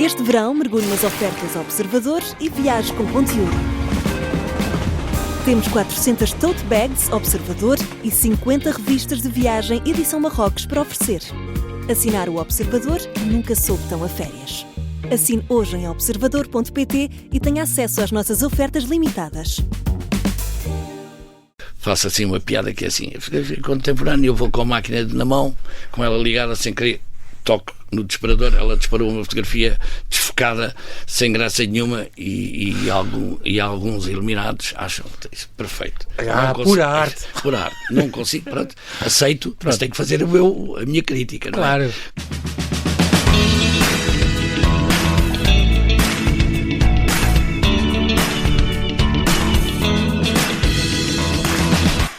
Este verão, mergulhe nas ofertas Observador e viaje com conteúdo. Temos 400 tote bags Observador e 50 revistas de viagem edição Marrocos para oferecer. Assinar o Observador nunca soube tão a férias. Assine hoje em observador.pt e tenha acesso às nossas ofertas limitadas. Faço assim uma piada que é assim, contemporâneo, eu vou com a máquina na mão, com ela ligada sem querer, toco no disparador, ela disparou uma fotografia desfocada, sem graça nenhuma, e alguns iluminados acham isso perfeito. Por arte. Por arte. Não consigo, pronto, aceito, mas tenho que fazer a minha crítica, não é? Claro.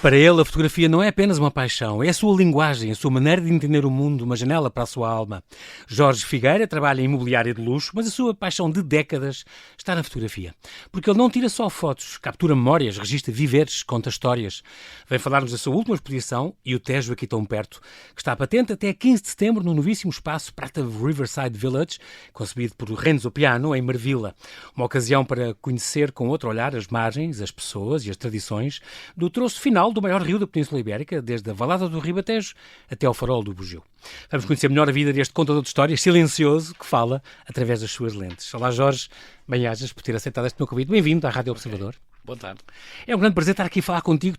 Para ele, a fotografia não é apenas uma paixão, é a sua linguagem, a sua maneira de entender o mundo, uma janela para a sua alma. Jorge Figueira trabalha em imobiliária de luxo, mas a sua paixão de décadas está na fotografia. Porque ele não tira só fotos, captura memórias, registra viveres, conta histórias. Vem falar-nos da sua última exposição, e o Tejo aqui tão perto, que está patente até 15 de setembro no novíssimo espaço Prata Riverside Village, concebido por Renzo Piano, em Marvila. Uma ocasião para conhecer com outro olhar as margens, as pessoas e as tradições do troço final do maior rio da Península Ibérica, desde a Valada do Ribatejo até ao farol do Bugio. Vamos conhecer melhor a vida deste contador de histórias silencioso que fala através das suas lentes. Olá Jorge, bem-ajas por ter aceitado este meu convite. Bem-vindo à Rádio Observador. Boa tarde. É um grande prazer estar aqui a falar contigo.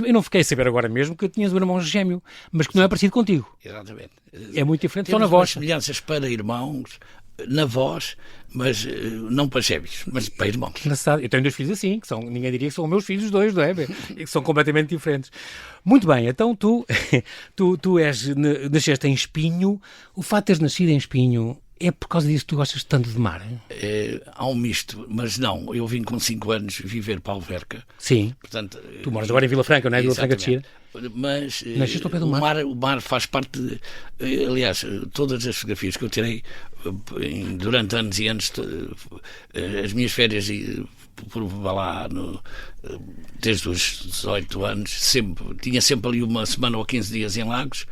Eu não fiquei a saber agora mesmo que tinhas um irmão gêmeo, mas que não é parecido contigo. Exatamente. É muito diferente, Temos só na voz. semelhanças para irmãos, na voz, mas não para gêmeos, mas para irmãos. Engraçado. Eu tenho dois filhos assim, ninguém diria que são meus filhos dois, não é? Que são completamente diferentes. Muito bem, então tu nasceste em Espinho. O fato de teres nascido em Espinho é por causa disso que tu gostas tanto de mar? Há um misto, mas não. Eu vim com 5 anos viver para Alverca. Sim. Portanto, tu moras agora em Vila Franca, não é? Vila Franca de Xira. Mas nasceste ao pé do mar. O mar faz parte de, aliás, todas as fotografias que eu tirei durante anos e anos, as minhas férias desde os 18 anos, tinha sempre ali uma semana ou 15 dias em Lagos.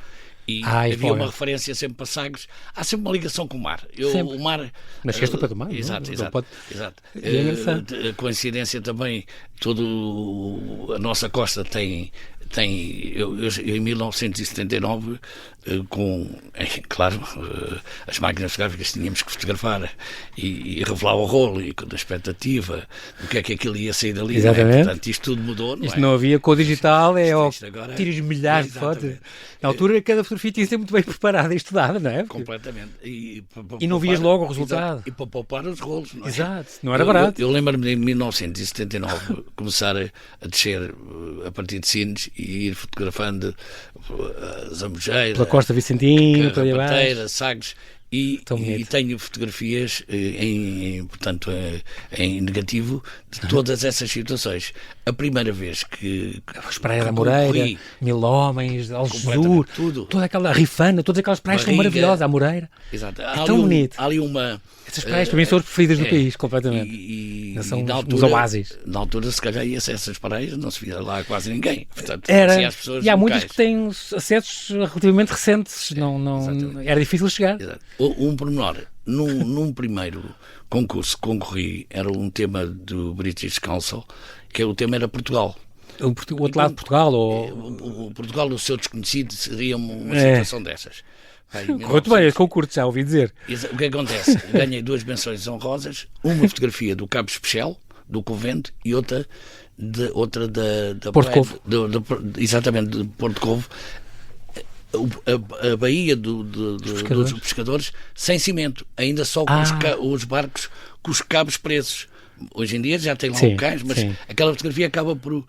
E havia uma referência sempre para Sagres. Há sempre uma ligação com o mar. O mar... Nasceste ao pé do mar? Exato. É engraçado. A coincidência também, toda a nossa costa tem eu em 1979, claro, as máquinas fotográficas tínhamos que fotografar e revelar o rolo e com a expectativa do que é que aquilo ia sair dali. Exatamente. Não é? Portanto, isto tudo mudou. Não isto não havia com o digital, agora tiras milhares de fotos. Na altura, cada fotografia tinha que ser muito bem preparada e estudada, não é? Completamente. E não vias logo o resultado. E para poupar os rolos, não é? Exato, não era barato. Eu lembro-me de, em 1979, começar a descer a partir de Sines e ir fotografando Zambujeira, pela Costa Vicentinho, Carrapateira, Sagres, e tenho fotografias portanto, em negativo de todas essas situações. A primeira vez que as praias da Moreira, Mil Homens, Algesur, toda aquela Rifana, todas aquelas praias são maravilhosas, a Moreira. Exato. É tão bonito. Há ali uma... Essas praias para mim são as preferidas do país, completamente. São os oásis. Na altura, se calhar, ia-se essas praias, não se via lá quase ninguém. Portanto, e há muitas que têm acessos relativamente recentes, não era difícil chegar. Exato. Um pormenor, num primeiro concurso que concorri, era um tema do British Council, que o tema era Portugal. O outro lado de Portugal? O Portugal, o seu desconhecido, seria uma situação dessas. Muito bem, concurso, já ouvi dizer. O que acontece? Ganhei 2 menções honrosas, uma fotografia do Cabo Especial, do convento, e outra da Porto Covo. Exatamente, de Porto Covo. A baía dos pescadores sem cimento, ainda só com os barcos com os cabos presos. Hoje em dia já tem lá locais, mas aquela fotografia acaba por...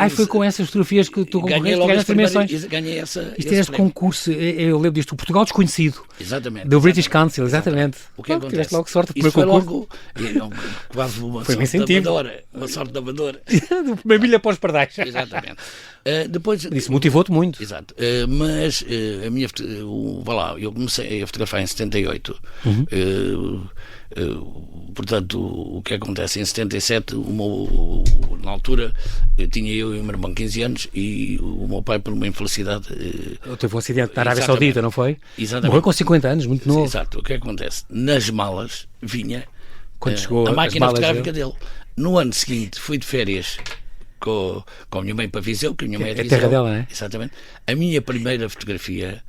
foi com essas fotografias que tu ganhaste dimensões. Ganhei essa... Isto é este concurso, eu lembro disto, o Portugal Desconhecido. Exatamente. Do British Council, exatamente. O que acontece? Tiveste logo sorte. Isso foi logo quase uma sorte da Amadora. Do primeiro milha para os pardais. Exatamente. Depois, isso motivou-te muito. Exato. Mas eu comecei a fotografar em 78. Portanto, o que acontece em 77, na altura, tinha eu e o meu irmão 15 anos e o meu pai, por uma infelicidade... Teve um acidente na Arábia Saudita, não foi? Exatamente. Morreu com 50 anos, muito novo. Exato. O que acontece? Nas malas vinha Quando chegou a máquina as malas fotográfica dele. No ano seguinte, fui de férias com a minha mãe para Viseu, que a minha mãe é de Viseu. Terra dela, não é? Exatamente. A minha primeira fotografia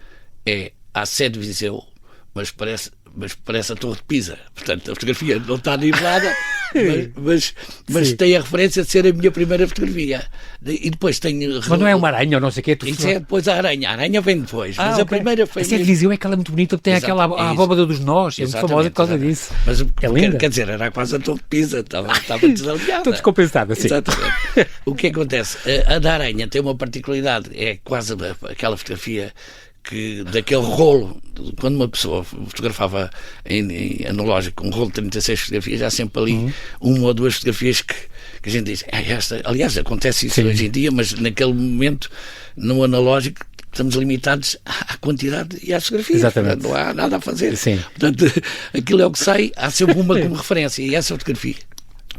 é à sede de Viseu, mas parece a Torre de Pisa. Portanto, a fotografia não está nivelada, mas tem a referência de ser a minha primeira fotografia. E depois tenho... Mas não é uma aranha ou não sei o que? Isso é depois a aranha. A aranha vem depois. Mas a primeira foi... A sede de Viseu é aquela muito bonita, que tem aquela abóbada dos nós. É muito famosa por causa disso. Mas é linda. Quer dizer, era quase a Torre de Pisa. Estava desalinhada. Estou descompensada, sim. Exatamente. O que acontece? A da aranha tem uma particularidade. É quase aquela fotografia que daquele rolo, quando uma pessoa fotografava em analógico um rolo de 36 fotografias, há sempre ali uma ou duas fotografias que a gente diz, esta, aliás, acontece isso hoje em dia, mas naquele momento, no analógico, estamos limitados à quantidade e às fotografias. Exatamente. Não há nada a fazer. Sim. Portanto, aquilo é o que sai, há sempre uma como referência, e essa fotografia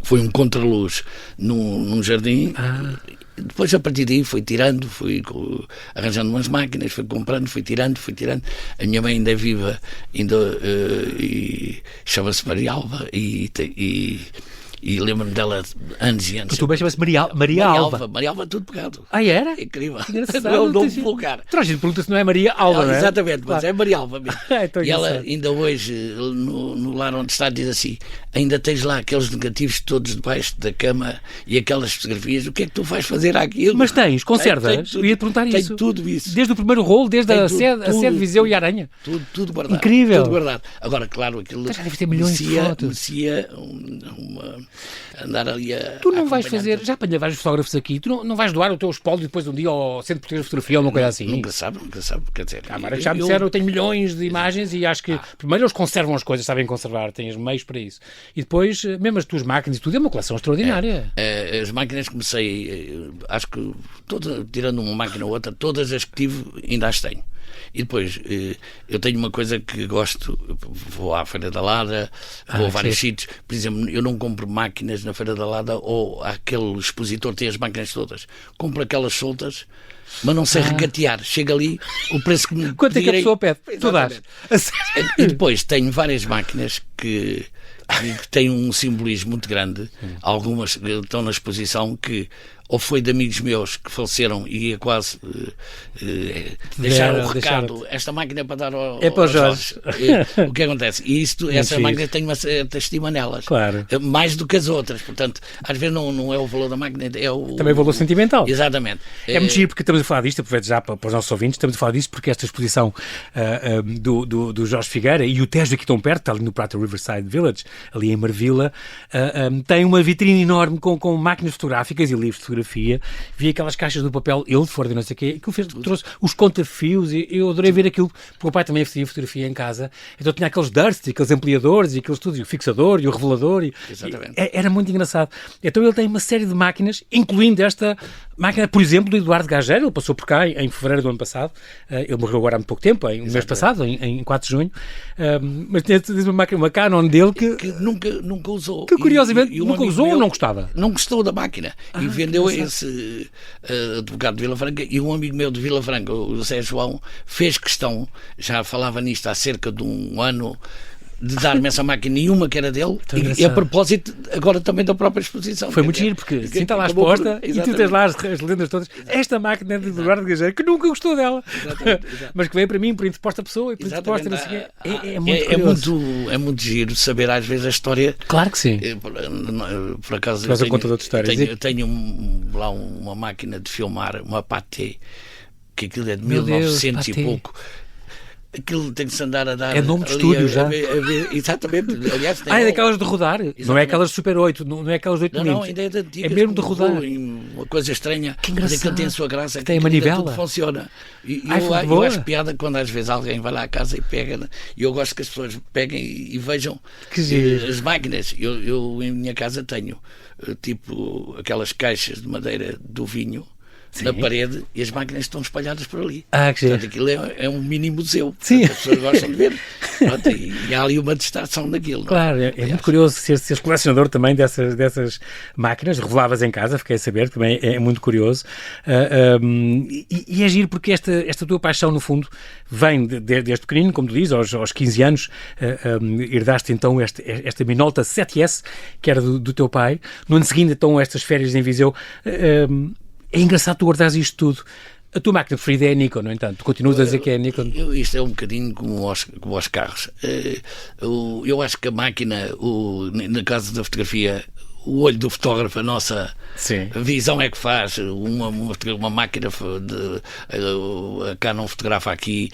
foi um contraluz num jardim. Depois, a partir daí, fui tirando, fui arranjando umas máquinas, fui comprando, fui tirando. A minha mãe ainda é viva, e chama-se Maria Alva, e lembro-me dela anos e anos. Tu bem chamas Maria Alva. Maria Alva, tudo pegado. Era? Incrível. Engraçado. Não é o nome vulgar. A gente pergunta se não é Maria Alva, não é? Exatamente, mas é Maria Alva mesmo. E ela ainda hoje, no lar onde está, diz assim, ainda tens lá aqueles negativos todos debaixo da cama e aquelas fotografias, o que é que tu vais fazer àquilo? Mas tens, conservas? Eu ia perguntar isso. Tenho tudo isso. Desde o primeiro rolo, desde a sede Viseu e Aranha. Tudo guardado. Incrível. Tudo guardado. Agora, claro, aquilo já deve ter milhões de fotos. merecia andar ali a... Tu não vais fazer, já apanhei vários fotógrafos aqui, tu não vais doar o teu espólio depois um dia ao Centro Português de Fotografia ou uma coisa assim? Nunca sabe, quer dizer... Agora já me disseram, eu tenho milhões de imagens e acho que primeiro eles conservam as coisas, sabem conservar, têm os meios para isso. E depois, mesmo as tuas máquinas e tudo, é uma coleção extraordinária. As máquinas comecei, acho que, tirando uma máquina ou outra, todas as que tive ainda as tenho. E depois, eu tenho uma coisa que gosto, vou à Feira da Lada, vou a vários sítios, por exemplo, eu não compro máquinas na Feira da Lada ou aquele expositor tem as máquinas todas, compro aquelas soltas, mas não sei regatear, chega ali, o preço que me quanto é que a pessoa pede? Tu dás. E depois tenho várias máquinas que têm um simbolismo muito grande, algumas estão na exposição que ou foi de amigos meus que faleceram e ia quase deixar o recado, esta máquina é para dar ao Jorge. O que acontece? E essa máquina tem uma certa estima nelas, claro, mais do que as outras, portanto, às vezes não é o valor da máquina, é o... Também o valor sentimental. Exatamente. É muito giro porque estamos a falar disto, aproveito já para os nossos ouvintes, estamos a falar disto porque esta exposição do Jorge Figueira e o Tejo aqui tão perto, está ali no Prata Riverside Village, ali em Marvila, tem uma vitrine enorme com máquinas fotográficas e livros de fotografia. Vi aquelas caixas do papel Ilford e não sei o quê, trouxe os contafios e eu adorei ver aquilo, porque o meu pai também fazia fotografia em casa, então tinha aqueles Durst, aqueles ampliadores e aqueles tudo, e o fixador e o revelador era muito engraçado. Então ele tem uma série de máquinas, incluindo esta máquina, por exemplo, do Eduardo Gageiro, ele passou por cá em fevereiro do ano passado, ele morreu agora há muito pouco tempo, no mês passado, em 4 de junho, mas tinha uma Canon dele que nunca usou. Que curiosamente nunca usou ou não gostava? Não gostou da máquina e vendeu esse advogado de Vila Franca, e um amigo meu de Vila Franca, o José João, fez questão, já falava nisto há cerca de um ano, de dar-me essa máquina, nenhuma que era dele, e a propósito agora também da própria exposição. Foi muito giro, porque assim está lá exposta e tu tens lá as lendas todas. Esta máquina de Eduardo Gageiro, que nunca gostou dela, mas que veio para mim por interposta pessoa e por interposta, não sei o quê. É muito giro saber às vezes a história. Claro que sim. Por acaso eu tenho lá uma máquina de filmar, uma Pathé, que aquilo é de 1900 e pouco. Aquilo tem que se andar a dar... É nome de estúdio já. Exatamente. Aliás, é daquelas de rodar. Exatamente. Não é aquelas Super 8, não é aquelas 8 minutos. Não, ainda é de antigas. É mesmo de rodar. Uma coisa estranha. Que engraçado. Mas aquilo tem a sua graça. Que tem a manivela. Tudo funciona. Eu acho piada quando às vezes alguém vai lá à casa e pega. E eu gosto que as pessoas peguem e vejam as máquinas. Eu em minha casa tenho tipo aquelas caixas de madeira do vinho, na parede e as máquinas estão espalhadas por ali. Que portanto, aquilo é um mini museu. Sim. As pessoas gostam de ver. Pronto, e há ali uma distração naquilo. Claro, é muito curioso seres colecionador também dessas máquinas, revelavas em casa, fiquei a saber, também é muito curioso. E é giro porque esta tua paixão, no fundo, vem desde pequenino, como tu dizes, aos 15 anos, herdaste então esta Minolta 7S, que era do teu pai. No ano seguinte, então, estas férias em Viseu. É engraçado tu guardares isto tudo. A tua máquina preferida é a Nikon, no entanto. Tu continuas a dizer que é a Nikon. Isto é um bocadinho como aos carros. Eu acho que a máquina, na casa da fotografia, o olho do fotógrafo, a nossa visão é que faz. Uma máquina a Canon fotografa aqui.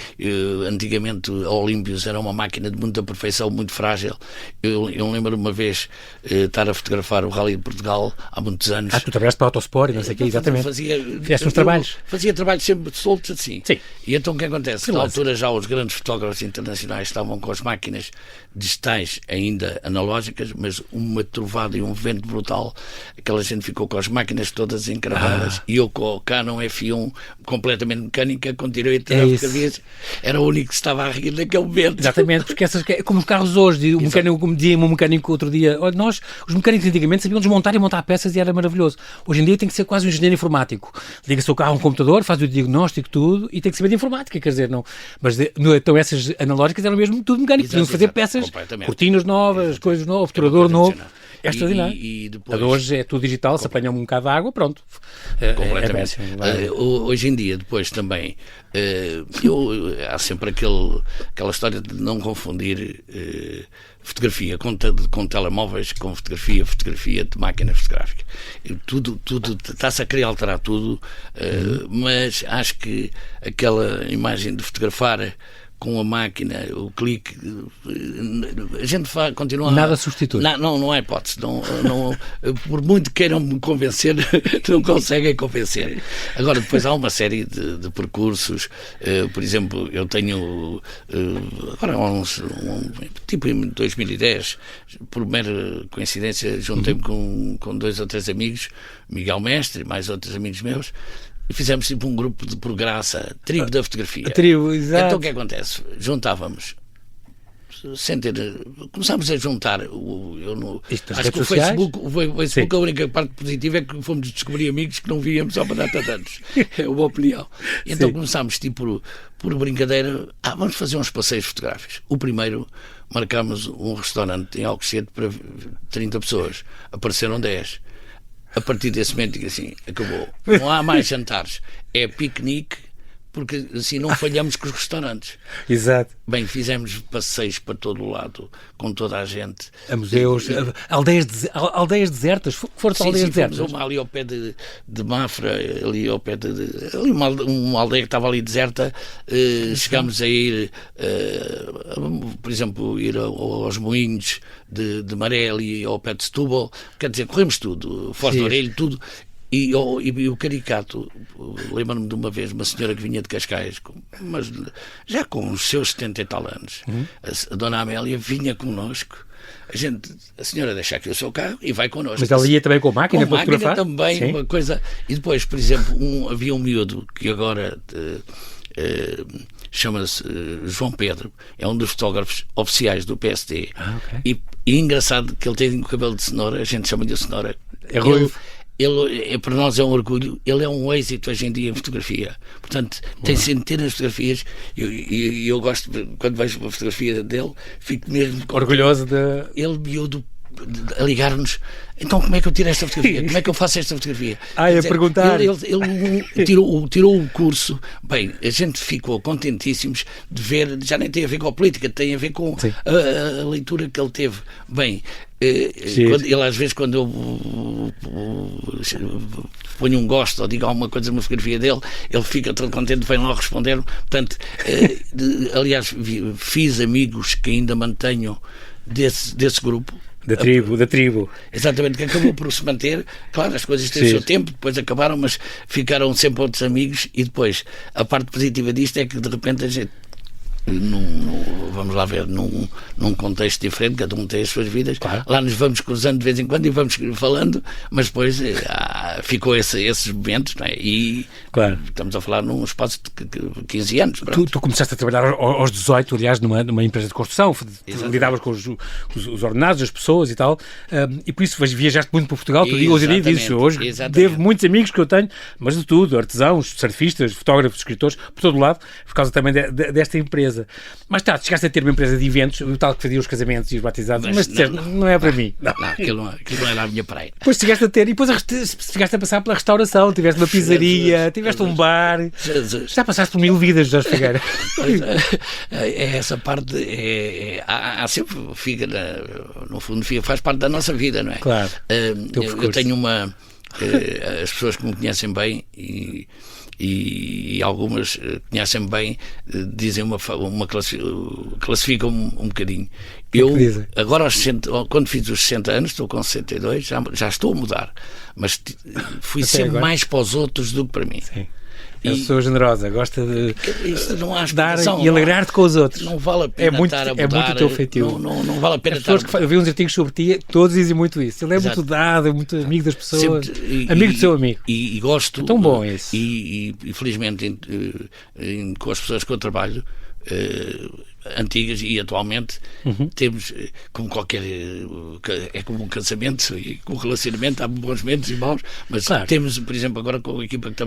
Antigamente a Olympus era uma máquina de muita perfeição, muito frágil. Eu lembro uma vez estar a fotografar o Rally de Portugal há muitos anos. Tu trabalhaste para a Autosport e não sei o quê, exatamente. Fizeste uns trabalhos. Fazia trabalhos sempre soltos assim. Sim. E então o que acontece? Na altura já os grandes fotógrafos internacionais estavam com as máquinas digitais ainda analógicas, mas uma trovada e um vento brutal, aquela gente ficou com as máquinas todas encravadas e eu com o Canon F1 completamente mecânica, continuei a tirar fotografias, era o único que estava a rir naquele momento. Exatamente, porque como os carros hoje, o mecânico outro dia, olha, os mecânicos antigamente sabiam desmontar e montar peças e era maravilhoso. Hoje em dia tem que ser quase um engenheiro informático. Liga-se o carro a um computador, faz o diagnóstico, tudo, e tem que saber de informática, quer dizer, não. Mas então essas analógicas eram mesmo tudo mecânico, podiam fazer peças, cortinas novas, coisas novas, obturador novo. É extraordinário. E depois, hoje é tudo digital, se apanha um bocado de água, pronto. Completamente. Hoje em dia, depois também, há sempre aquela história de não confundir fotografia com telemóveis, com fotografia de máquina fotográfica. Tudo está-se a querer alterar tudo, mas acho que aquela imagem de fotografar com a máquina, o clique, a gente continua... Nada substitui. Não há hipótese. Por muito queiram me convencer, não conseguem convencer. Agora, depois há uma série de percursos. Por exemplo, eu tenho... agora, tipo em 2010, por mera coincidência, juntei-me com 2 ou 3 amigos, Miguel Mestre, mais outros amigos meus, e fizemos tipo um grupo de por graça, tribo da fotografia. A tribo, exato. Então o que acontece? Juntávamos, começámos a juntar. Acho que o Facebook, a única parte positiva é que fomos descobrir amigos que não víamos há uma data de anos. É uma opinião. Então começámos tipo por brincadeira, vamos fazer uns passeios fotográficos. O primeiro, marcámos um restaurante em Alcochete para 30 pessoas. Apareceram 10. A partir desse momento digo assim, acabou. Não há mais jantares. É piquenique, porque assim não falhamos com os restaurantes. Exato. Bem, fizemos passeios para todo o lado, com toda a gente. A museus, aldeias desertas. Foram aldeias desertas. Fomos uma ali ao pé de Mafra, ali ao pé ali uma aldeia que estava ali deserta. Chegámos a ir, por exemplo, ir aos moinhos de Maré, ali ao pé de Setúbal. Quer dizer, corremos tudo, Foz do Orelho, tudo. E o caricato, lembro-me de uma vez, uma senhora que vinha de Cascais, mas já com os seus 70 e tal anos, a dona Amélia vinha connosco. A senhora deixa aqui o seu carro e vai connosco. Mas ela ia também com a máquina para fotografar? Também, uma coisa. E depois, por exemplo, havia um miúdo que agora chama-se João Pedro, é um dos fotógrafos oficiais do PSD. Okay. E engraçado que ele tem o cabelo de cenoura, a gente chama-lhe cenoura. É ruivo. Ele, para nós é um orgulho, ele é um êxito hoje em dia em fotografia, portanto tem centenas de fotografias e eu gosto, quando vejo uma fotografia dele, fico mesmo orgulhoso ele miúdo a ligar-nos, então como é que eu tiro esta fotografia, como é que eu faço esta fotografia, a perguntar, ele tirou um curso. Bem, a gente ficou contentíssimos de ver, já nem tem a ver com a política, tem a ver com a leitura que ele teve. Bem, ele às vezes, quando eu ponho um gosto ou digo alguma coisa numa fotografia dele, ele fica todo contente, vem lá responder. Portanto, aliás, fiz amigos que ainda mantenho desse grupo. Da tribo. Exatamente, que acabou por se manter. Claro, as coisas têm o seu tempo, depois acabaram, mas ficaram sempre outros amigos. E depois, a parte positiva disto é que de repente a gente vamos lá ver, num contexto diferente, cada um tem as suas vidas. Claro. Lá nos vamos cruzando de vez em quando e vamos falando, mas depois ficou esses momentos, não é? E Claro. estamos a falar num espaço de 15 anos. Tu começaste a trabalhar aos 18, aliás, numa empresa de construção, lidavas com os ordenados, as pessoas e tal, e por isso viajaste muito para Portugal. Hoje em dia dizes, hoje devo muitos amigos que eu tenho, mas de tudo, artesãos, surfistas, fotógrafos, escritores, por todo o lado, por causa também desta empresa. Mais tarde chegaste a ter uma empresa de eventos, o tal que fazia os casamentos e os batizados, mas disseste, não é para mim. Não, aquilo não era a minha praia. Depois chegaste a ter, e depois chegaste a passar pela restauração, tiveste uma pizzaria, tiveste um bar. Já passaste por 1000 vidas, Jorge Figueira. Essa parte há sempre no fundo faz parte da nossa vida, não é? Claro. Eu tenho as pessoas que me conhecem bem e algumas conhecem bem, dizem classificam um bocadinho. Eu agora quando fiz os 60 anos, estou com 62, já estou a mudar, mas fui sempre agora mais para os outros do que para mim. Sim. É uma pessoa generosa, gosta de dar e alegrar-te com os outros. Não vale a pena estar a mudar. É muito o teu feitio. Não vale a pena as pessoas que eu vi uns artigos sobre ti, todos dizem muito isso. Ele é muito dado, é muito amigo das pessoas, amigo do seu amigo. E gosto. É tão bom isso. E felizmente com as pessoas que eu trabalho, antigas e atualmente, temos, como qualquer, é como um casamento e com um relacionamento, há bons momentos e maus, mas temos, por exemplo, agora com a equipa que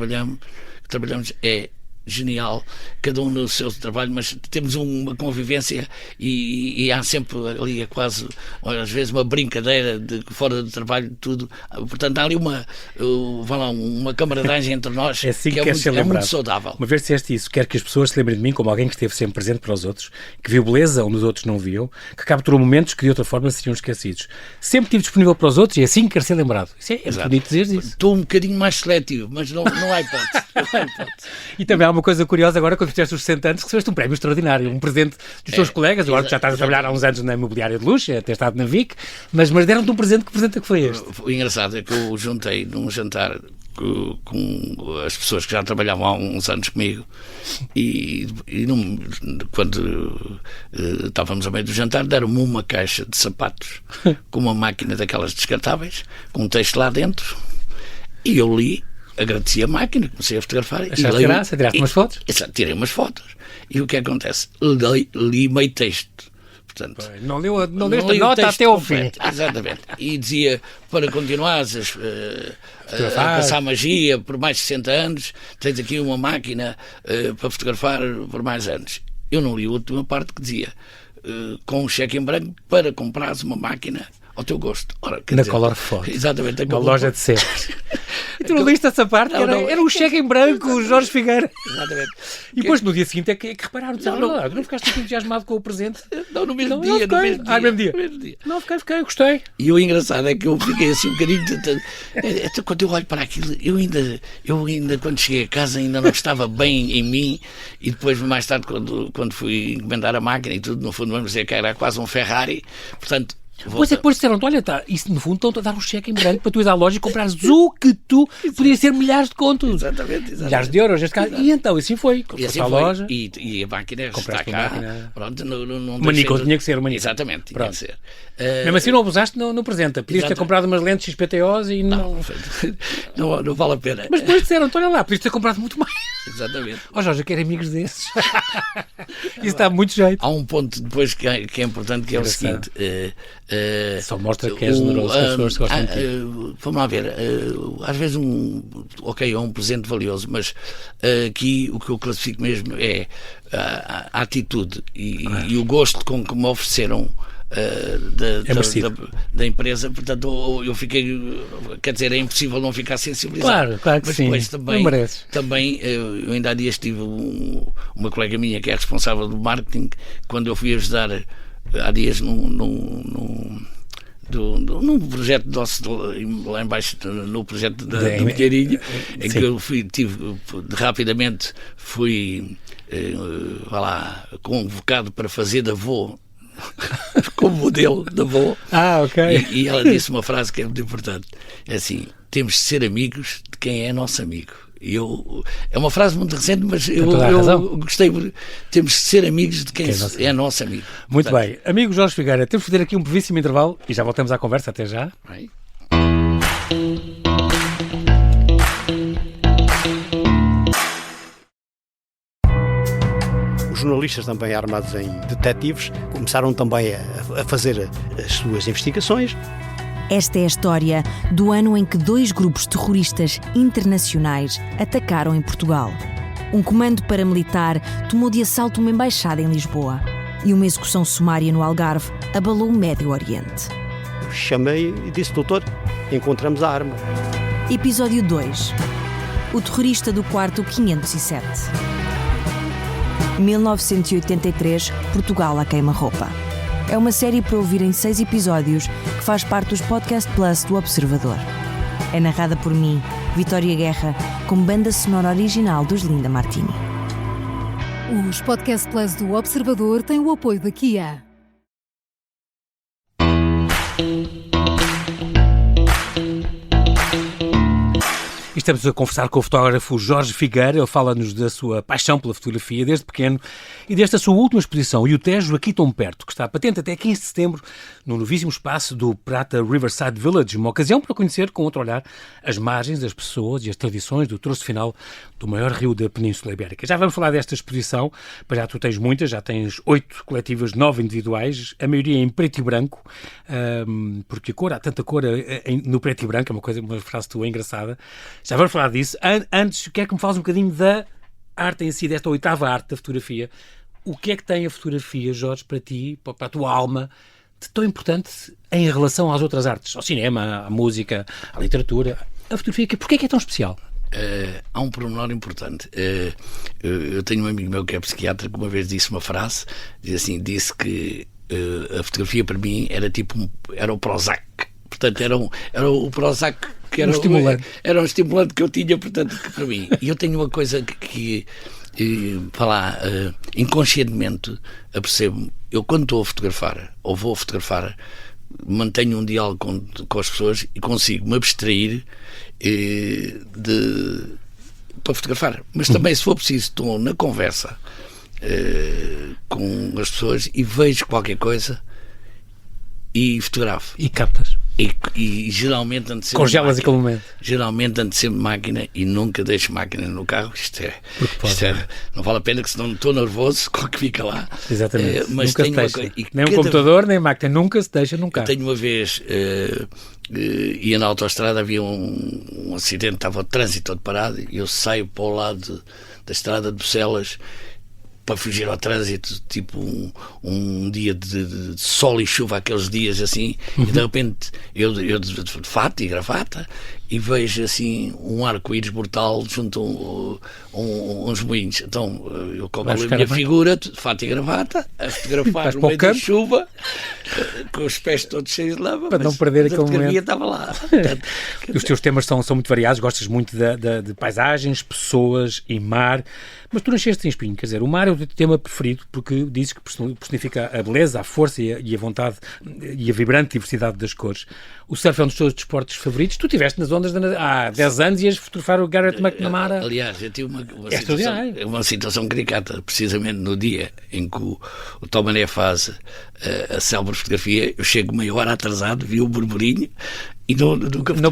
trabalhamos é genial, cada um no seu trabalho, mas temos uma convivência e há sempre ali quase, às vezes, uma brincadeira de fora do trabalho, tudo. Portanto, há ali uma camaradagem entre nós assim que é muito saudável. Uma vez disseste isso, quero que as pessoas se lembrem de mim como alguém que esteve sempre presente para os outros, que viu beleza onde os outros não viam, que capturou momentos que de outra forma seriam esquecidos. Sempre estive disponível para os outros e assim quero ser lembrado. Isso é bonito dizer isso. Estou um bocadinho mais seletivo, mas não há hipótese. E também há uma coisa curiosa agora, quando fizeste os 60 anos, recebeste um prémio extraordinário, um presente dos teus colegas, agora já estás a trabalhar há uns anos na imobiliária de luxo, até estado na Vic, mas deram-te um presente. Que presente é que foi este? O engraçado é que eu juntei num jantar com as pessoas que já trabalhavam há uns anos comigo e quando estávamos a meio do jantar, deram-me uma caixa de sapatos com uma máquina daquelas descartáveis, com um texto lá dentro, e eu li, agradeci a máquina, comecei a fotografar. Achaste graça? Tiraste umas fotos? Tirei umas fotos. E o que acontece? Li meio texto. Portanto, não leu a nota até ao fim. Exatamente. E dizia, para continuares a passar magia por mais de 60 anos, tens aqui uma máquina para fotografar por mais anos. Eu não li a última parte que dizia, com um cheque em branco para comprares uma máquina ao teu gosto. Ora, na Color Photo. Exatamente. Uma loja de cepas. E tu não liste essa parte? Era um cheque em branco, Jorge Figueira. Exatamente. E depois no dia seguinte é que repararam. Não ficaste muito entusiasmado com o presente? Não, no mesmo dia. No mesmo dia. Não, fiquei, gostei. E o engraçado é que eu fiquei assim um bocadinho... Quando eu olho para aquilo, eu ainda quando cheguei a casa ainda não estava bem em mim, e depois mais tarde quando fui encomendar a máquina e tudo, no fundo vamos dizer que era quase um Ferrari, portanto... Pois é, depois disseram, olha, isso no fundo estão-te a dar um cheque em branco para tu ires à loja e comprares o que tu podia ser milhares de contos. Exatamente. Milhares de euros, neste caso. E então, assim foi. Foste à loja. E a máquina está cá. Pronto, não uma Nikon, tinha que ser uma Nikon. Exatamente, tinha que ser. Mesmo assim não abusaste no presente. Podias ter comprado umas lentes XPTOs e não vale a pena. Mas depois disseram, olha lá, podias ter comprado muito mais. Exatamente. Jorge, eu quero amigos desses. Isso dá muito jeito. Há um ponto depois que é importante, que é o seguinte... Só mostra que é generoso, que as pessoas gostam de ti. Vamos lá ver, às vezes é um presente valioso, mas aqui o que eu classifico mesmo é a atitude e o gosto com que me ofereceram da empresa. Portanto, eu fiquei, quer dizer, é impossível não ficar sensibilizado. Claro que mas sim. Depois também eu ainda há dias tive uma colega minha que é responsável do marketing, quando eu fui ajudar há dias num projeto nosso lá embaixo, no projeto do Mequeirinho, em que eu rapidamente fui convocado para fazer de avô, como modelo de avô. Ok. E ela disse uma frase que é muito importante, é assim: temos de ser amigos de quem é nosso amigo. É uma frase muito recente, mas eu gostei. Temos de ser amigos de quem é nosso amigo. Muito bem. Amigo Jorge Figueira, temos de fazer aqui um brevíssimo intervalo e já voltamos à conversa. Até já. Bem. Os jornalistas, também armados em detetives, começaram também a fazer as suas investigações. Esta é a história do ano em que 2 grupos terroristas internacionais atacaram em Portugal. Um comando paramilitar tomou de assalto uma embaixada em Lisboa e uma execução sumária no Algarve abalou o Médio Oriente. Chamei e disse: doutor, encontramos a arma. Episódio 2. O terrorista do quarto 507. 1983, Portugal à queima-roupa. É uma série para ouvir em 6 episódios que faz parte dos Podcast Plus do Observador. É narrada por mim, Vitória Guerra, com banda sonora original dos Linda Martini. Os Podcast Plus do Observador têm o apoio da Kia. Estamos a conversar com o fotógrafo Jorge Figueira. Ele fala-nos da sua paixão pela fotografia desde pequeno e desta sua última exposição, E o Tejo aqui tão perto, que está patente até 15 de setembro no novíssimo espaço do Prata Riverside Village, uma ocasião para conhecer com outro olhar as margens, as pessoas e as tradições do troço final do maior rio da Península Ibérica. Já vamos falar desta exposição, mas já tu tens muitas, já tens 8 coletivas, 9 individuais, a maioria em preto e branco, porque há tanta cor no preto e branco, é uma frase tua engraçada. Já vamos falar disso. Antes, quero que me fales um bocadinho da arte em si, desta 8ª arte da fotografia. O que é que tem a fotografia, Jorge, para ti, para a tua alma, de tão importante em relação às outras artes? Ao cinema, à música, à literatura. A fotografia, porquê é que é tão especial? Há um pormenor importante. Eu tenho um amigo meu que é psiquiatra que uma vez disse uma frase, disse que a fotografia para mim era o Prozac. Portanto, era o Prozac que era um estimulante que eu tinha, portanto, que para mim. E eu tenho uma coisa que inconscientemente apercebo-me. Eu, quando estou a fotografar ou vou fotografar, mantenho um diálogo com as pessoas e consigo me abstrair para fotografar. Mas também, se for preciso, estou na conversa com as pessoas e vejo qualquer coisa e fotografo. E captas. E geralmente ando sempre congelas aquele momento. Geralmente ando sempre máquina e nunca deixo máquina no carro. Isto não vale a pena, que senão estou nervoso com o que fica lá. Exatamente. Mas nunca tenho se deixa. Nem um computador, nem máquina, nunca se deixa num carro. Eu tenho uma vez ia na autoestrada, havia um acidente, estava o trânsito todo parado e eu saio para o lado da estrada de Bucelas para fugir ao trânsito, tipo um dia de sol e chuva, aqueles dias assim, e de repente eu de fato e gravata, e vejo assim um arco-íris brutal junto a uns moinhos. Então eu calculo a minha figura de fato e gravata a fotografar no meio da chuva, com os pés todos cheios de lava, para não perder aquele momento. Estava lá. Os teus temas são muito variados, gostas muito de paisagens, pessoas e mar, mas tu nasceste em Espinho, quer dizer, o mar é o teu tema preferido porque dizes que personifica a beleza, a força e a vontade e a vibrante diversidade das cores. O surf é um dos teus desportos favoritos. Tu estiveste nas ondas há 10 anos e ias fotografar o Garrett McNamara. Aliás, eu tive uma situação caricata, precisamente no dia em que o Tom Mané faz a célebre fotografia. Eu chego meia hora atrasado, vi o burburinho e nunca não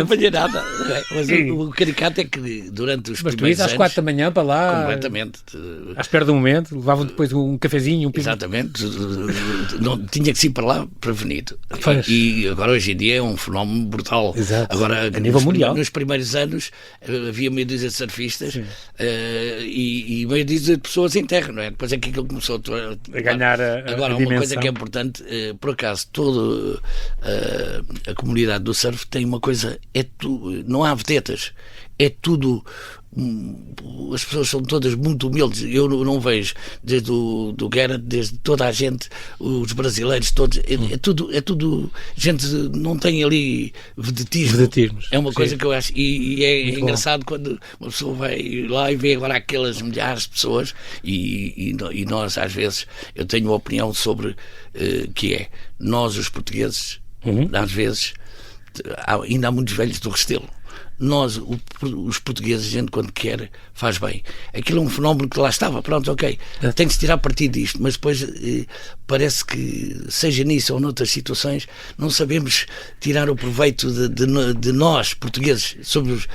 apanhei nada. Mas o caricato é que durante os primeiros anos... Mas tu ias às 4 da manhã para lá... Completamente. À espera do momento, levavam depois um cafezinho, Exatamente. Não, tinha que ir para lá prevenido. E agora, hoje em dia, é um fenómeno brutal. Exato. Agora, a nível mundial. Nos primeiros anos havia meia dúzia de surfistas e meia dúzia de pessoas em terra, não é? Depois é que aquilo começou a ganhar Agora, uma coisa que é importante, por acaso, toda a comunidade do surf tem uma coisa, não há vedetas, é tudo, as pessoas são todas muito humildes. Eu não vejo desde do Garrett, desde toda a gente, os brasileiros todos, é tudo gente, não tem ali vedetismos. É uma coisa que eu acho, e é engraçado quando uma pessoa vai lá e vê agora aquelas milhares de pessoas e nós às vezes, eu tenho uma opinião sobre que é, nós os portugueses às vezes ainda há muitos velhos do Restelo. os portugueses, a gente quando quer, faz bem. Aquilo é um fenómeno que lá estava, pronto, ok, tem que se tirar partido disto, mas depois parece que, seja nisso ou noutras situações, não sabemos tirar o proveito de nós, portugueses. Somos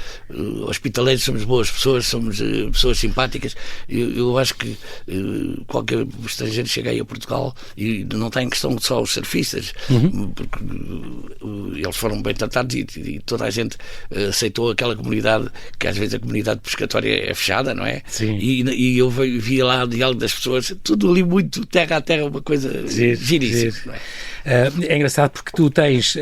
hospitaleiros, somos boas pessoas, somos pessoas simpáticas. Eu acho que qualquer estrangeiro chega aí a Portugal e não está em questão só os surfistas, porque eles foram bem tratados e toda a gente aceitou aquela comunidade, que às vezes a comunidade pescatória é fechada, não é? Sim. E eu via lá o diálogo das pessoas, tudo ali muito terra a terra, uma coisa giríssima. É engraçado porque tu tens...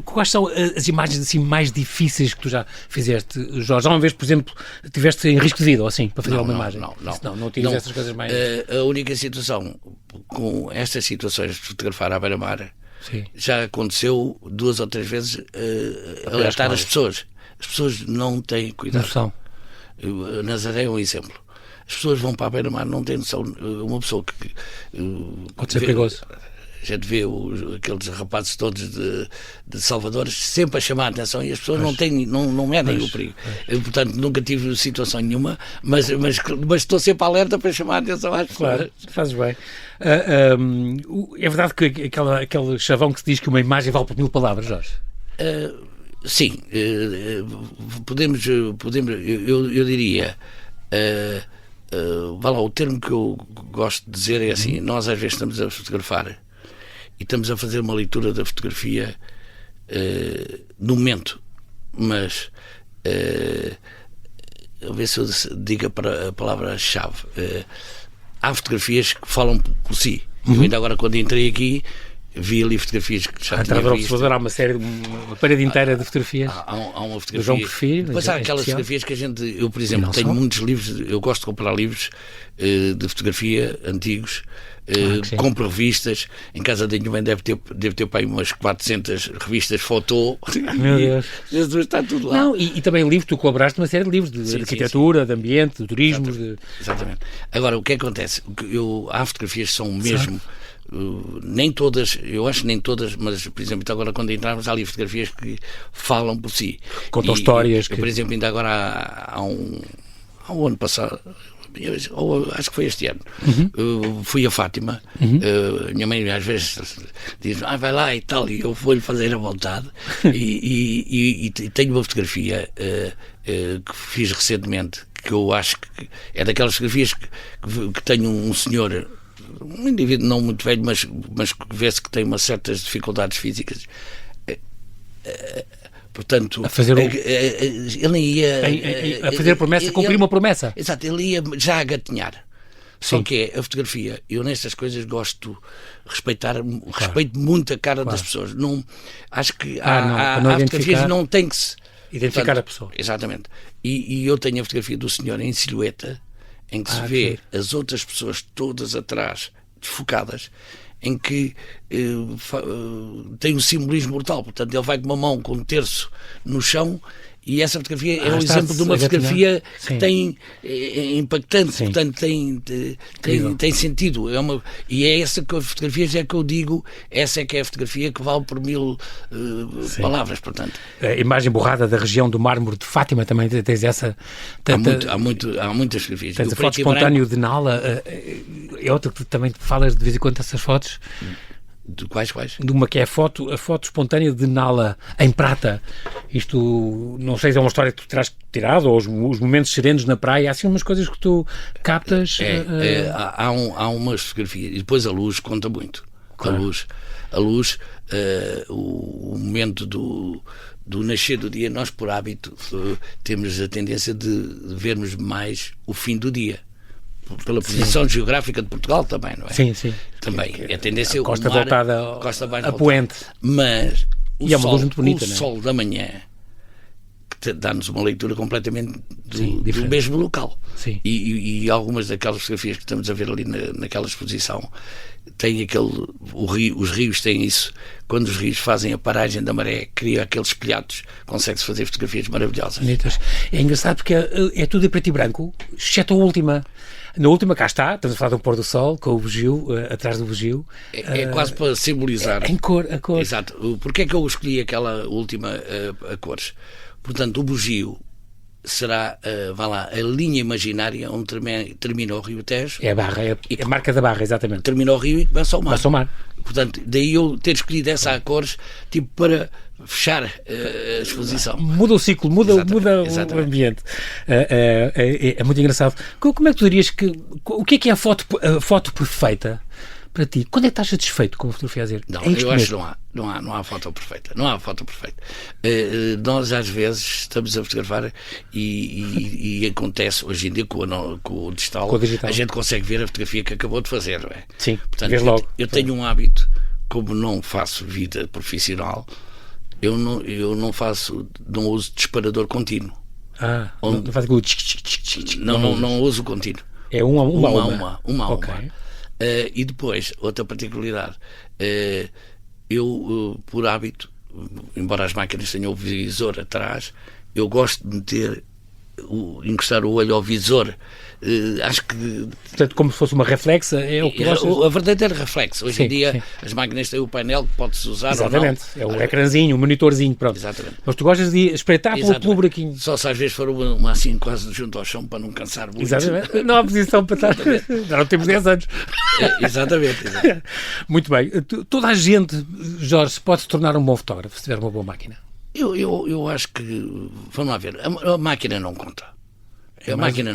quais são as imagens assim mais difíceis que tu já fizeste, Jorge? Já uma vez, por exemplo, tiveste em risco de vida ou assim, para fazer alguma imagem? Não tinhas essas coisas mais... A única situação, com estas situações de fotografar à beira-mar, já aconteceu 2 ou 3 vezes alertar as pessoas. As pessoas não têm cuidado. Noção. Nazaré é um exemplo. As pessoas vão para a beira-mar, não têm noção. Uma pessoa que... pode ser perigoso. A gente vê aqueles rapazes todos de Salvador sempre a chamar a atenção e as pessoas não medem o perigo. Portanto, nunca tive situação nenhuma, mas estou sempre alerta para chamar a atenção às pessoas. Claro, fazes bem. É verdade que aquele chavão que se diz que uma imagem vale por 1000 palavras, Jorge? Sim, podemos eu diria, vá lá, o termo que eu gosto de dizer é assim: nós às vezes estamos a fotografar e estamos a fazer uma leitura da fotografia no momento, mas a ver se eu digo a palavra-chave. Há fotografias que falam por si. Eu ainda agora, quando entrei aqui, vi ali fotografias que já tinha visto. Há uma série, uma parede inteira de fotografias. Há uma fotografia. Do João Porfírio. Depois há aquelas fotografias que a gente... Eu, por exemplo, tenho muitos livros, eu gosto de comprar livros de fotografia antigos, compro revistas. Em casa de nenhuma deve ter para aí umas 400 revistas fotô. Meu Deus. Está tudo lá. Não, e também livros, tu colaboraste numa série de livros de arquitetura, de ambiente, de turismo. Exatamente. Agora, o que acontece? Há fotografias que são mesmo... nem todas, eu acho que nem todas, mas por exemplo, agora quando entrarmos há ali fotografias que falam por si. Contam histórias. Por exemplo, ainda agora há um ano passado, ou acho que foi este ano, fui a Fátima. Minha mãe às vezes diz, vai lá e tal, e eu vou-lhe fazer a vontade. e tenho uma fotografia que fiz recentemente, que eu acho que é daquelas fotografias que tenho um senhor, um indivíduo não muito velho, mas que vê-se que tem umas certas dificuldades físicas. Portanto, a fazer ele ia a fazer a promessa, cumprir uma promessa. Exato, ele ia já a gatinhar. Só que a fotografia, eu nestas coisas gosto de respeito muito a cara das pessoas. Não, acho que há fotografias que não tem que se identificar a pessoa. Exatamente. E eu tenho a fotografia do senhor em silhueta, em que se vê as outras pessoas todas atrás, desfocadas, em que tem um simbolismo brutal. Portanto, ele vai com uma mão com um terço no chão, e essa fotografia é um exemplo de uma fotografia que tem impactante. Sim. Portanto tem sentido. E é essa que a fotografia é que eu digo, essa é que é a fotografia que vale por 1000 palavras, portanto. A imagem borrada da região do mármore de Fátima também tens essa... Há muitas fotografias. Tens a foto espontâneo de Nala, é outra que também falas de vez em quando dessas fotos. De quais? De uma que é a foto espontânea de Nala em prata. Isto, não sei se é uma história que tu terás tirado, ou os momentos serenos na praia, há assim umas coisas que tu captas. Há umas fotografias, e depois a luz conta muito. Claro. A luz, o momento do nascer do dia, nós por hábito temos a tendência de vermos mais o fim do dia. Pela posição geográfica de Portugal também, não é? Sim. Também. É a tendência... A costa voltada a poente. Mas o luz muito bonita, sol da manhã que dá-nos uma leitura completamente do mesmo local. Sim. E algumas daquelas fotografias que estamos a ver ali naquela exposição tem os rios têm isso. Quando os rios fazem a paragem da maré, cria aqueles espelhados, consegue-se fazer fotografias maravilhosas. Bonitas. É engraçado porque é tudo em preto e branco, exceto a última. Na última, cá está, estamos a falar do pôr do sol, com o bugio, atrás do bugio. É quase para simbolizar. Em cor, a cor. Exato. Porquê é que eu escolhi aquela última a cores? Portanto, o bugio será, a linha imaginária onde termina o Rio Tejo. É a barra, é a marca da barra, exatamente. Termina o rio e começa ao mar. Começa ao mar. Portanto, daí eu ter escolhido essa a cores, tipo, para fechar a exposição. Muda o ciclo, muda o ambiente. É muito engraçado. Como é que tu dirias o que é a foto perfeita para ti? Quando é que estás satisfeito com a fotografia a dizer? Não, eu acho que não há foto perfeita. Não há foto perfeita. Nós às vezes estamos a fotografar e acontece hoje em dia com o digital, a gente consegue ver a fotografia que acabou de fazer, não é? Sim, portanto, vês logo. Eu tenho um hábito, como não faço vida profissional, eu não uso disparador contínuo. Não faz aquilo... Não uso contínuo. É uma. Okay. E depois, outra particularidade, eu, por hábito, embora as máquinas tenham o visor atrás, eu gosto de encostar o olho ao visor. Acho que... Portanto, como se fosse uma reflexa, é o que gostas? A verdadeira reflexo. Hoje em dia, as máquinas têm o painel que pode-se usar. Exatamente. Ou não. É o ecrãzinho, o monitorzinho, pronto. Exatamente. Mas tu gostas de espreitar pelo buraquinho. Só se às vezes for uma assim quase junto ao chão para não cansar muito. Exatamente. Não há posição para estar. Já não temos 10 anos. Exatamente. Muito bem. Toda a gente, Jorge, pode se tornar um bom fotógrafo se tiver uma boa máquina. Eu acho que... Vamos lá ver. A máquina não conta. É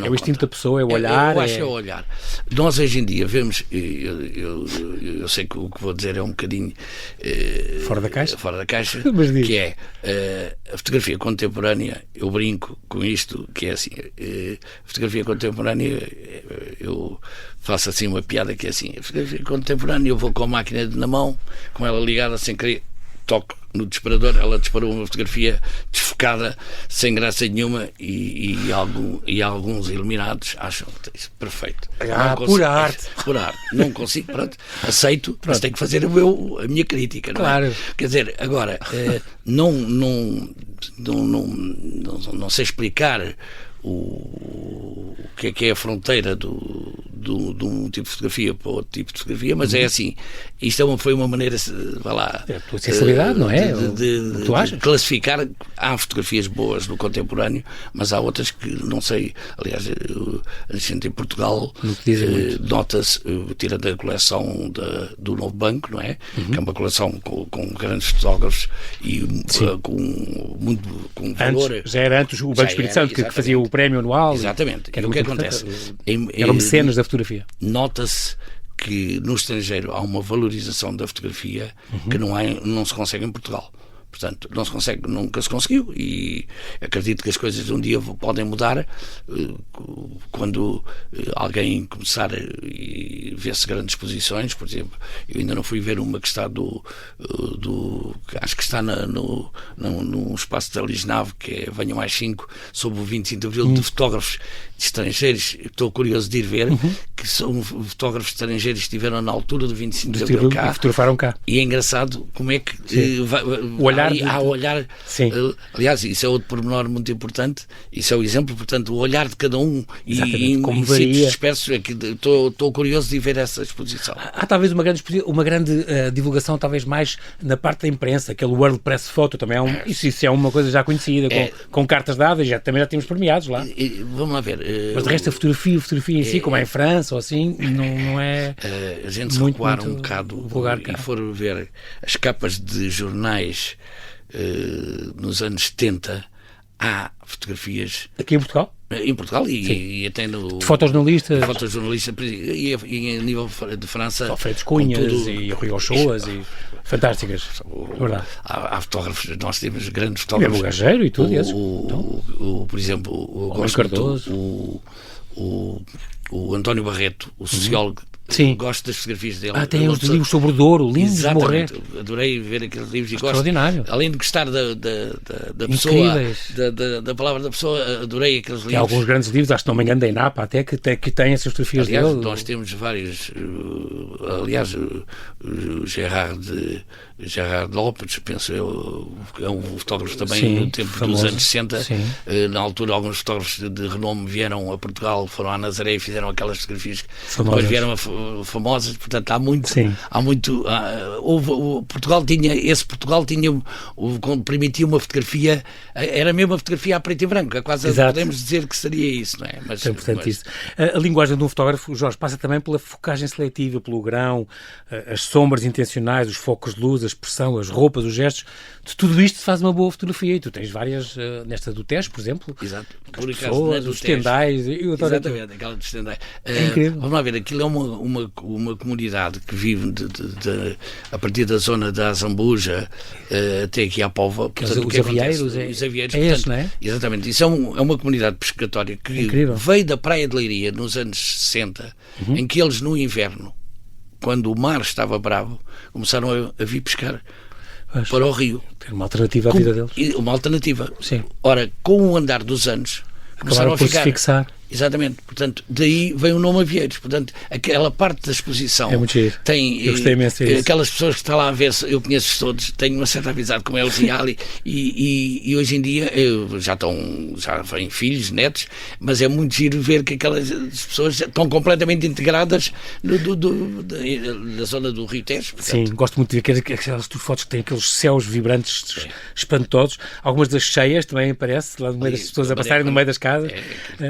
o instinto da pessoa, é o olhar. Eu acho que é o olhar. Nós hoje em dia vemos, eu sei que o que vou dizer é um bocadinho fora da caixa, que é a fotografia contemporânea. Eu brinco com isto, que é assim, a fotografia contemporânea, eu faço assim uma piada que é assim, a fotografia contemporânea, eu vou com a máquina na mão, com ela ligada sem querer, toco no disparador, ela disparou uma fotografia desfocada, sem graça nenhuma, e alguns iluminados acham isso perfeito. Por arte. Por arte. Não consigo, pronto, aceito, mas tenho que fazer a minha crítica, não claro. É? Quer dizer, agora, não sei explicar o que é a fronteira de um tipo de fotografia para outro tipo de fotografia, mas é assim, isto foi uma maneira, vá lá, a tua sensibilidade, não é? De classificar. Há fotografias boas no contemporâneo, mas há outras que não sei. Aliás, a gente em Portugal nota-se, tirando a coleção do Novo Banco, não é? Que é uma coleção com grandes fotógrafos e com valor. Já era antes o Banco Espírito Santo que fazia o prémio anual. Exatamente. E o que acontece? Eram mecenas da fotografia. Nota-se que no estrangeiro há uma valorização da fotografia que não se consegue em Portugal. Portanto, não se consegue, nunca se conseguiu, e acredito que as coisas um dia podem mudar quando alguém começar a ver-se grandes exposições. Por exemplo, eu ainda não fui ver uma que está acho que está no espaço da Lisnave, que é Venham Mais 5, sobre o 25 de Abril, de fotógrafos estrangeiros. Estou curioso de ir ver, que são fotógrafos estrangeiros que estiveram na altura do 25 de Abril cá. Fotografaram cá. E é engraçado como é que o olhar há o olhar. Sim. Aliás, isso é outro pormenor muito importante. Isso é o exemplo, portanto, o olhar de cada um. E como sítios dispersos. Estou curioso de ver essa exposição. Há talvez uma grande divulgação, talvez mais na parte da imprensa, aquele World Press Photo também isso é uma coisa já conhecida, com cartas dadas, também já temos premiados lá. Vamos lá ver. Mas de resto a fotografia em si, como é em França ou assim, não é. A gente se recuar um bocado e for ver as capas de jornais nos anos 70, há fotografias. Aqui em Portugal? Em Portugal e até no. De fotojornalistas. E a nível de França. Alfredo Cunhas e Rui Ochoas e fantásticas. Há fotógrafos, nós temos grandes fotógrafos. O Gageiro e tudo isso. Por exemplo, o Cardoso. O António Barreto, o sociólogo Sim. Gosto das fotografias dele. Tem os livros sobre o Douro, lindos de morrer. Adorei ver aqueles livros e gosto. Extraordinário. Além de gostar da pessoa, da palavra da pessoa, adorei aqueles livros. Tem alguns grandes livros, acho que não me engano, da INAPA, até que têm essas fotografias aliás, dele. Nós temos vários. Aliás, o Gerard Lopes, penso eu, é um fotógrafo também no tempo famoso. Dos anos 60. Na altura, alguns fotógrafos de renome vieram a Portugal, foram à Nazaré e fizeram aquelas fotografias que depois vieram famosas. Portanto, Portugal tinha, permitia uma fotografia, era mesmo uma fotografia a preto e branco, quase podemos dizer que seria isso, não é? É importante isso. A linguagem de um fotógrafo, Jorge, passa também pela focagem seletiva, pelo grão, as sombras intencionais, os focos de luz, a expressão, as roupas, os gestos. De tudo isto se faz uma boa fotografia, e tu tens várias, nesta do Tejo, por exemplo. Exato. As pessoas, os tendais. Exatamente, aquela dos tendais. Vamos lá ver, aquilo é uma comunidade que vive a partir da zona da Azambuja até aqui à Póvoa. Portanto, os avieiros. Os avieiros, portanto, não é? Exatamente. Isso é uma comunidade pescatória que veio da Praia de Leiria nos anos 60, em que eles no inverno, quando o mar estava bravo, começaram a vir pescar para o rio. Ter uma alternativa à vida deles. Uma alternativa. Sim. Ora, com o andar dos anos, começaram a ficar... se fixar. Exatamente, portanto, daí vem o nome Avieiros. Portanto, aquela parte da exposição tem aquelas pessoas que estão lá a ver, eu conheço todos, tenho uma certa amizade com eles e hoje em dia já vêm filhos, netos, mas é muito giro ver que aquelas pessoas estão completamente integradas na zona do Rio Tejo. Sim, gosto muito de ver aquelas fotos que têm aqueles céus vibrantes, espantosos. Algumas das cheias também aparece lá no meio das pessoas a passarem no meio das casas,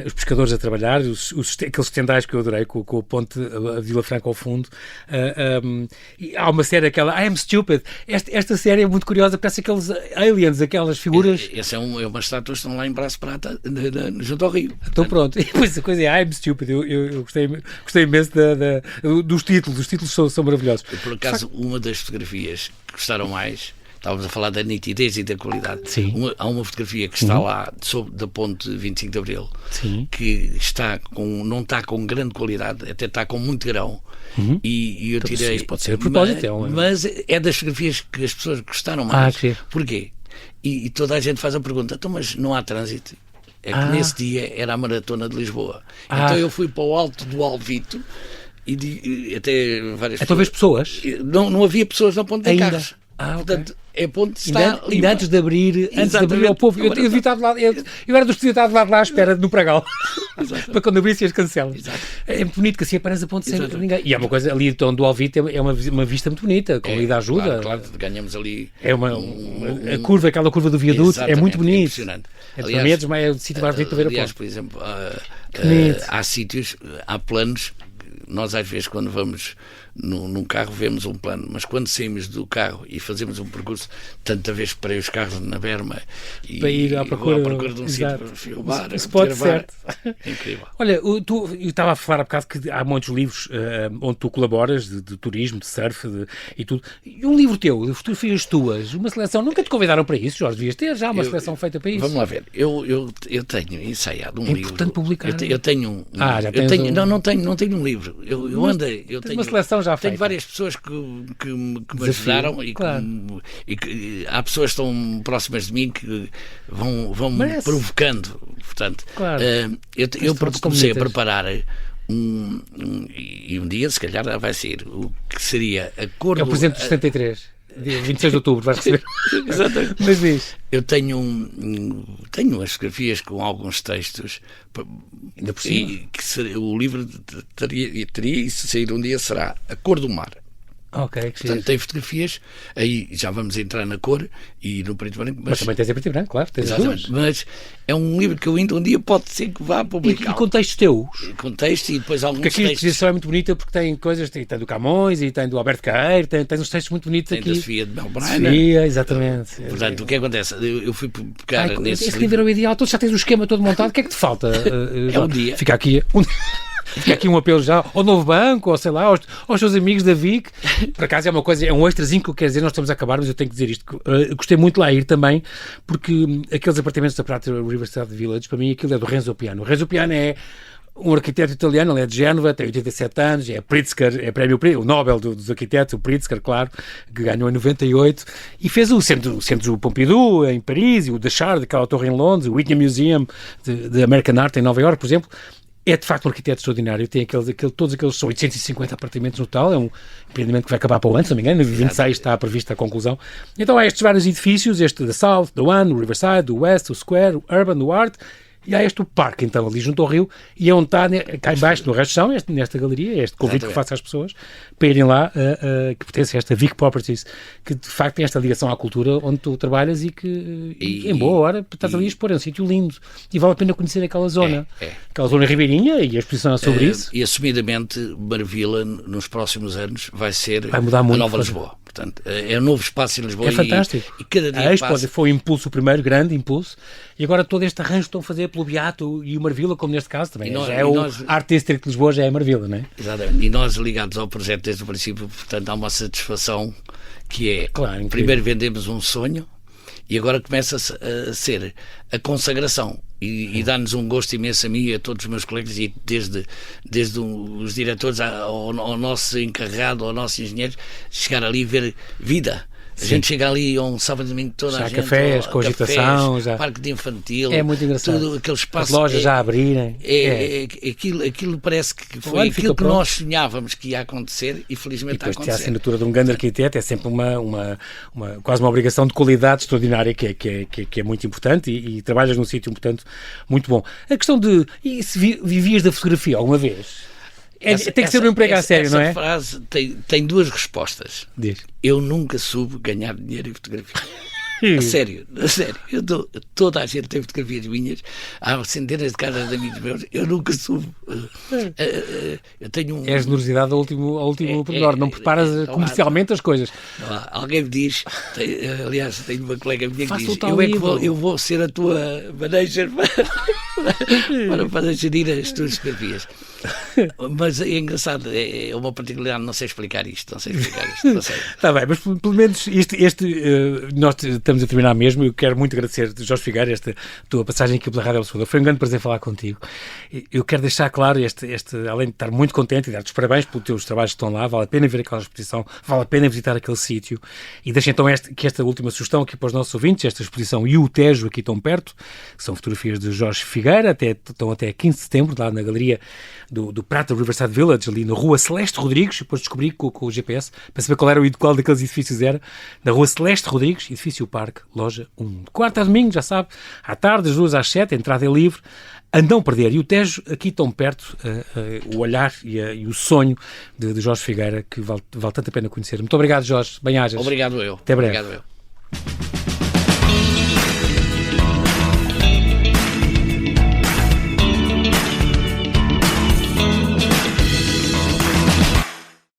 os pescadores a trabalhar, aqueles tendais que eu adorei, com o ponte a Vila Franca ao fundo. E há uma série, aquela I Am Stupid. Esta série é muito curiosa, parece aqueles aliens, aquelas figuras. Essa é uma estátua que estão lá em Braço Prata, junto ao rio. Então pronto, e depois a coisa é I Am Stupid. Eu gostei imenso dos títulos. Os títulos são maravilhosos. Por acaso, uma das fotografias que gostaram mais, estávamos a falar da nitidez e da qualidade. Há uma fotografia que está lá da ponte 25 de Abril, que não está com grande qualidade, até está com muito grão. E eu tirei. Isso pode ser a propósito. Mas é das fotografias que as pessoas gostaram mais. Porquê? E toda a gente faz a pergunta: então, mas não há trânsito? É que nesse dia era a maratona de Lisboa. Então eu fui para o alto do Alvito e até várias pessoas. Então vês pessoas? Não havia pessoas na ponte de carros. Portanto, é ponto está ainda antes de abrir ao povo. Eu era dos que estava do lado lá à espera no Pragal para quando abrissem as cancelas. É muito bonito que assim aparece a ponte sem ninguém. E é uma coisa ali então, do Alvito, é uma vista muito bonita, com a ajuda. Claro, ganhamos ali. Aquela curva do viaduto é muito bonita. É impressionante. Aliás, é o sítio mais bonito para ver a ponte. Aliás, por exemplo, há sítios, há planos. Nós às vezes quando vamos num carro vemos um plano, mas quando saímos do carro e fazemos um percurso, tanta vez parei os carros na berma e para ir à procura de um sítio para filmar, spot certo. É incrível. Olha, eu estava a falar há bocado que há muitos livros onde tu colaboras, de turismo, de surf e tudo. E um livro teu, de fotografias tuas, uma seleção, nunca te convidaram para isso, Jorge? Devias ter já uma seleção feita para isso. Vamos lá ver, eu tenho ensaiado um livro. É importante publicar. Eu tenho não tenho um livro. Eu tenho uma seleção já feita. Tenho várias pessoas que me ajudaram e que há pessoas que estão próximas de mim que vão me provocando. Portanto, eu comecei a preparar e um dia, se calhar, vai ser o que seria a cor do... É o presente de 73. Dia 26 de outubro, vais receber. Exatamente. Mas diz. Eu tenho as fotografias com alguns textos. Ainda por cima. E que o livro teria, e se sair um dia, será A Cor do Mar. Portanto, tem fotografias, aí já vamos entrar na cor e no preto e branco. Mas também tens em preto e branco, claro. Tens as duas. Mas é um livro que eu ainda um dia pode ser que vá publicar. E com textos teus? Com textos e depois alguns textos. Porque aqui a exposição é muito bonita porque tem coisas, tem do Camões e tem do Alberto Caeiro, tem uns textos muito bonitos aqui. Tem da Sofia de Melbrenner. Sofia, exatamente. Portanto, o que acontece? Eu fui publicar nesse livro. Esse livro é o ideal, tu já tens o esquema todo montado, o que é que te falta? É um dia. Fica aqui... Fica aqui um apelo já ao Novo Banco, ou sei lá, aos seus amigos da VIC. Por acaso é uma coisa, é um extrazinho que eu quero dizer, nós estamos a acabar, mas eu tenho que dizer isto. Gostei muito de lá ir também, porque aqueles apartamentos da Prata Riverside Village, para mim aquilo é do Renzo Piano. O Renzo Piano é um arquiteto italiano, ele é de Génova, tem 87 anos, é Pritzker, é prémio o Nobel dos arquitetos, o Pritzker, claro, que ganhou em 98, e fez o Centro Pompidou em Paris, e o Deschamps, aquela torre em Londres, o Whitney Museum de American Art em Nova Iorque, por exemplo. É de facto um arquiteto extraordinário, tem todos aqueles, são 850 apartamentos no total, é um empreendimento que vai acabar para o ano, se não me engano, em 26 está prevista a conclusão. Então há estes vários edifícios, este da South, do One, o Riverside, o West, o Square, o Urban, o Art, e há este o parque, então, ali junto ao rio, e é onde está, cá embaixo, no resto do chão, nesta galeria, este convite que faço às pessoas, para irem lá, que pertence a esta Vic Properties, que de facto tem esta ligação à cultura onde tu trabalhas e que, em boa hora, estás ali a expor, é um sítio lindo, e vale a pena conhecer aquela zona. Aquela zona ribeirinha, e a exposição é sobre isso. E assumidamente, Marvila, nos próximos anos, vai mudar muito, a Nova Lisboa. Portanto, é um novo espaço em Lisboa. É fantástico. E cada dia a Expo foi o impulso, o primeiro grande impulso, e agora todo este arranjo estão a fazer pelo Beato e o Marvila, como neste caso também. O Art District de Lisboa já é Marvila, não é? Exatamente. E nós ligados ao projeto desde o princípio, portanto, há uma satisfação que é, claro, primeiro vendemos um sonho e agora começa a ser a consagração. E dá-nos um gosto imenso a mim e a todos os meus colegas, e desde os diretores ao nosso encarregado, ao nosso engenheiro, chegar ali e ver vida. A gente chega ali um sábado e domingo, toda já a gente... cafés, cogitação, já parque de infantil... É muito engraçado. Tudo aquele espaço... As lojas já abrirem. Aquilo parece que foi aquilo que nós sonhávamos que ia acontecer e felizmente está a acontecer. A assinatura de um grande arquiteto é sempre quase uma obrigação de qualidade extraordinária que é muito importante, e trabalhas num sítio, portanto, muito bom. A questão de... E se vivias da fotografia alguma vez? Tem que ser um emprego a sério, não é? Essa frase tem duas respostas. Diz. Eu nunca soube ganhar dinheiro em fotografia. A sério. Toda a gente tem fotografias minhas, há centenas de casas de amigos meus, eu nunca soube. Eu tenho É a generosidade ao último pormenor, não preparas comercialmente as coisas. Alguém me diz, aliás, tenho uma colega minha que diz, eu vou ser a tua manager para gerir as tuas fotografias. Mas é engraçado, é uma particularidade, não sei explicar isto. Está bem, mas pelo menos nós estamos a terminar mesmo. Eu quero muito agradecer, Jorge Figueira, esta tua passagem aqui pela Rádio Observador. Foi um grande prazer falar contigo. Eu quero deixar claro, além de estar muito contente e dar-te os parabéns pelos teus trabalhos que estão lá, vale a pena ver aquela exposição, vale a pena visitar aquele sítio. E deixa então esta última sugestão aqui para os nossos ouvintes, esta exposição E o Tejo, aqui tão perto, que são fotografias de Jorge Figueira, estão até 15 de setembro, lá na galeria do Prata Riverside Village, ali na rua Celeste Rodrigues. Depois descobri com o GPS, para saber qual daqueles edifícios era, na rua Celeste Rodrigues, edifício Parque, loja 1. De quarta a domingo, já sabe, à tarde, das 2 às 7, a entrada é livre, a não perder. E o Tejo, aqui tão perto, o olhar e o sonho de Jorge Figueira, que vale tanto a pena conhecer. Muito obrigado, Jorge. Bem-ajas. Obrigado eu. Até breve. Obrigado eu.